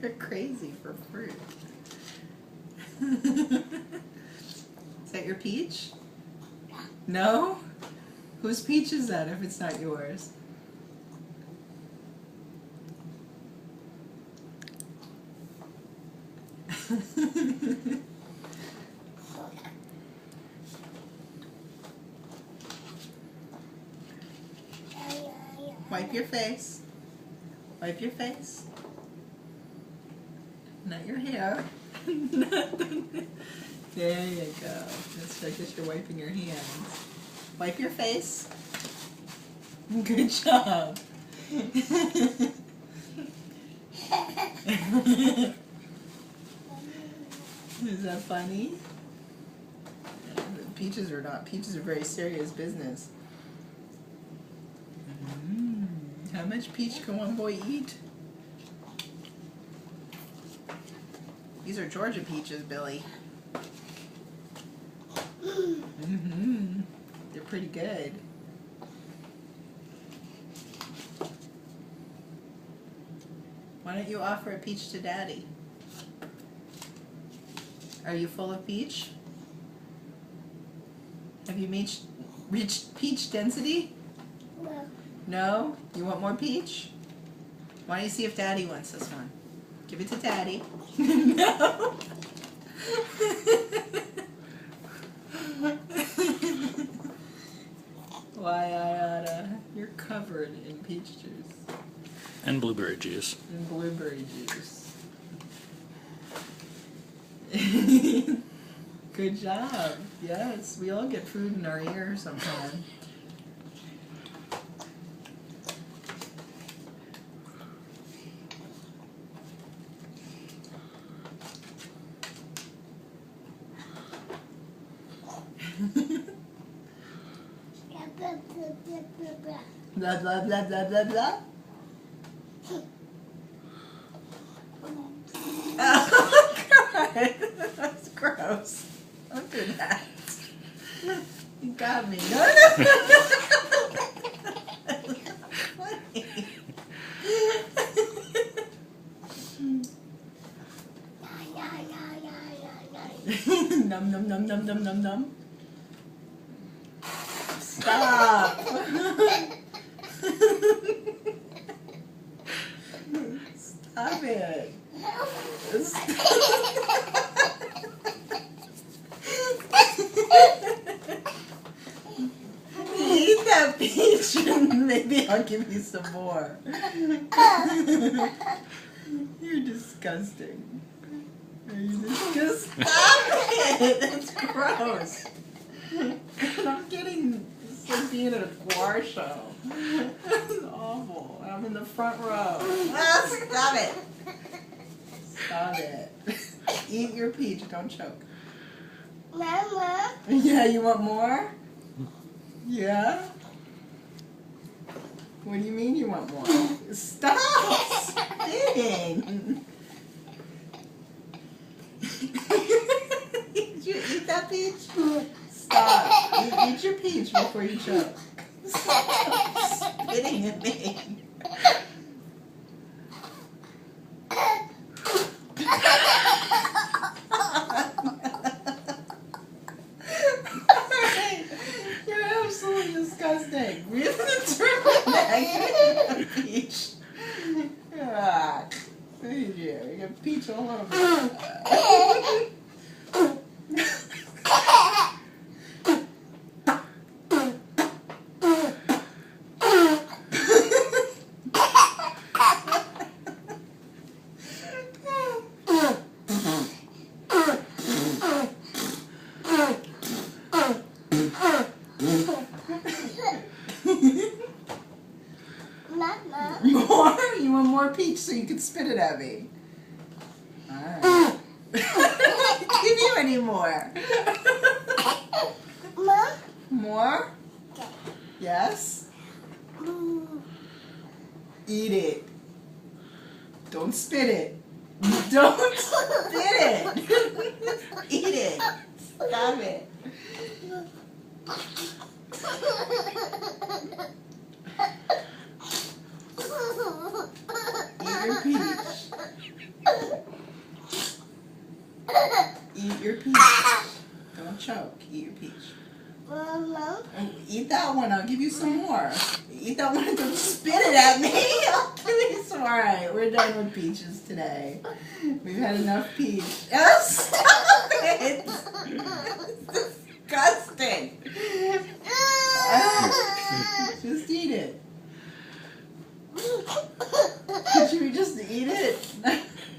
You're crazy for fruit. Is that your peach? No? Whose peach is that if it's not yours? Wipe your face. Wipe your face. Not your hair. There you go. That's, I guess you're wiping your hands. Wipe your face. Good job. Is that funny? Peaches are not. Peaches are very serious business. How much peach can one boy eat? These are Georgia peaches, Billy. They're pretty good. Why don't you offer a peach to Daddy? Are you full of peach? Have you reached peach density? No. No? You want more peach? Why don't you see if Daddy wants this one? Give it to Daddy. No! Why, Ayana? You're covered in peach juice. And blueberry juice. And blueberry juice. Good job. Yes, we all get food in our ear sometimes. Blah, blah, blah, blah, blah, blah. Oh, God. That's gross. Don't do that. You got me. No, no, Num, num, num, num, num, num, num. Stop. Stop it. Eat that peach and maybe I'll give you some more. You're disgusting. Are you disgusting? Stop it! It's gross. I'm getting, it's like being at a choir show. It's awful. I'm in the front row. Ah, stop it. Stop it. Eat your peach, don't choke. Mama. Yeah, you want more? Yeah? What do you mean you want more? Stop spitting. Did you eat that peach? Stop. Eat your peach before you choke. Stop spitting at me. You're absolutely disgusting. Really turn peach. Ah, thank you. You got peach all over. Mama. More? You want more peach so you can spit it at me? Alright. I can't give you any more. Mom. More? Yes? Eat it. Don't spit it. Don't spit it. Eat it. Stop it. Eat your peach. Eat your peach. Don't choke. Eat your peach. Mama. Oh, eat that one. I'll give you some more. Eat that one and don't spit it at me. I'll give you some. All right, we're done with peaches today. We've had enough peach. Oh, stop it. It's disgusting.